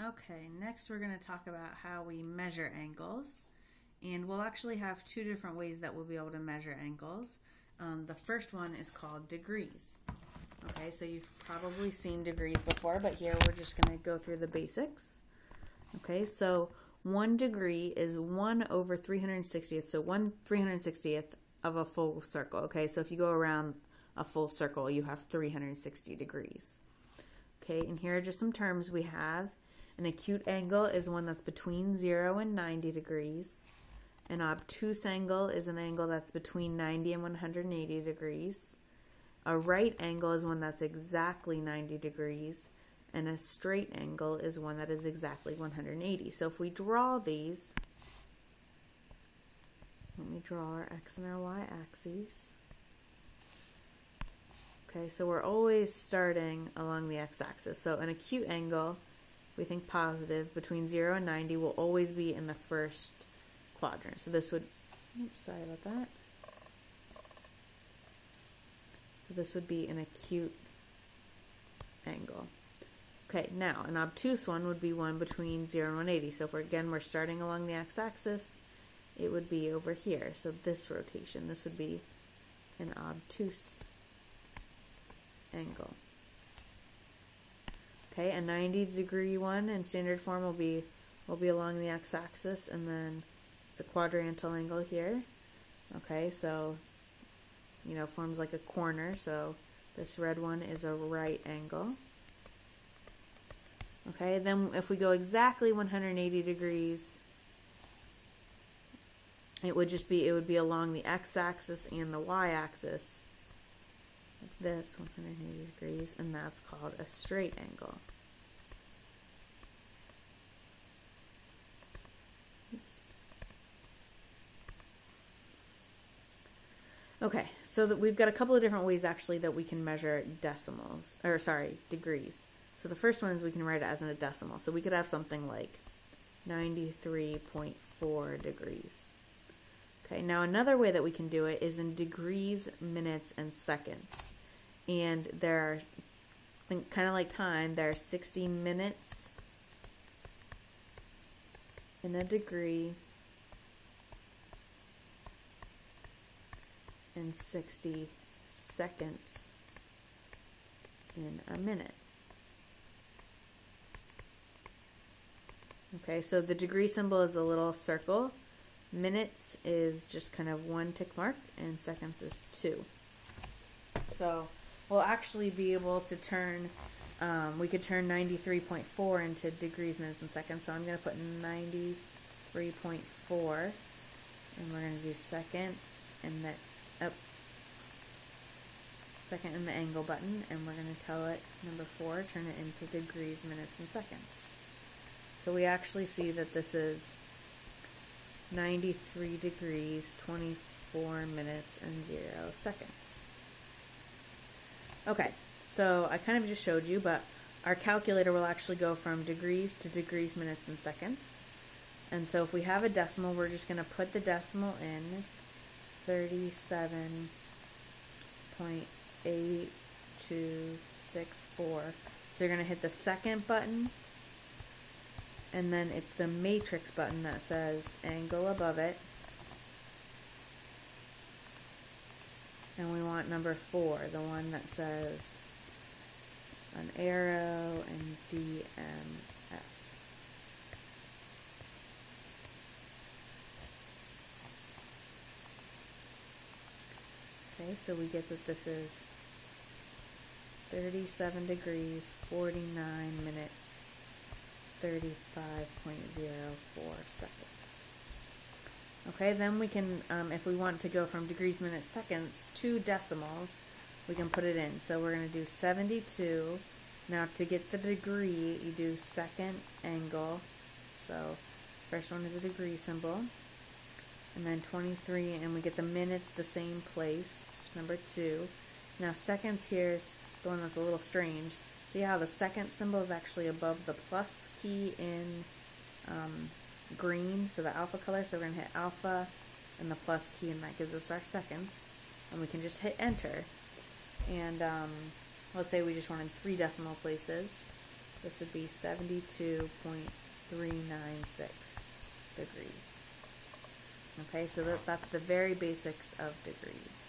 Okay, next we're going to talk about how we measure angles. And we'll actually have two different ways that we'll be able to measure angles. The first one is called degrees. Okay, so you've probably seen degrees before, but here we're just going to go through the basics. Okay, so 1 degree is 1 over 360th, so 1/360th of a full circle. Okay, so if you go around a full circle, you have 360 degrees. Okay, and here are just some terms we have. An acute angle is one that's between 0 and 90 degrees. An obtuse angle is an angle that's between 90 and 180 degrees. A right angle is one that's exactly 90 degrees. And a straight angle is one that is exactly 180. So if we draw these, let me draw our x and our y axes. Okay, so we're always starting along the x-axis. So an acute angle, we think positive, between 0 and 90 will always be in the first quadrant. So this would, oops, sorry about that. So this would be an acute angle. Okay, now an obtuse one would be one between 0 and 180. So if we're starting along the x-axis, it would be over here. So this rotation, this would be an obtuse angle. Okay, a 90-degree one in standard form will be along the x-axis, and then it's a quadrantal angle here. Okay, so forms like a corner. So this red one is a right angle. Okay, then if we go exactly 180 degrees, it would be along the x-axis and the y-axis, like this, 180 degrees, and that's called a straight angle. Oops. Okay, so that we've got a couple of different ways actually that we can measure degrees. So the first one is we can write it as in a decimal. So we could have something like 93.4 degrees. Okay, now another way that we can do it is in degrees, minutes, and seconds. And there are, kind of like time, there are 60 minutes in a degree and 60 seconds in a minute. Okay, so the degree symbol is a little circle. Minutes is just kind of 1 tick mark, and seconds is 2. So we'll actually be able to turn, we could turn 93.4 into degrees, minutes, and seconds. So I'm going to put 93.4, and we're going to do second and the second and the angle button, and we're going to tell it number 4, turn it into degrees, minutes, and seconds. So we actually see that this is 93 degrees, 24 minutes, and 0 seconds. Okay, so I kind of just showed you, but our calculator will actually go from degrees to degrees, minutes, and seconds. And so if we have a decimal, we're just going to put the decimal in, 37.8264. So you're going to hit the second button, and then it's the matrix button that says angle above it. And we want number 4, the one that says an arrow and DMS. Okay, so we get that this is 37 degrees, 49 minutes, 35.04 seconds. Okay, then we can, if we want to go from degrees, minutes, seconds to decimals, we can put it in. So we're going to do 72. Now to get the degree, you do second angle. So first one is a degree symbol. And then 23, and we get the minutes the same place, number 2. Now seconds here is the one that's a little strange. See how the second symbol is actually above the plus key in green, so the alpha color. So we're going to hit alpha and the plus key, and that gives us our seconds. And we can just hit enter. And let's say we just wanted 3 decimal places. This would be 72.396 degrees. Okay, so that's the very basics of degrees.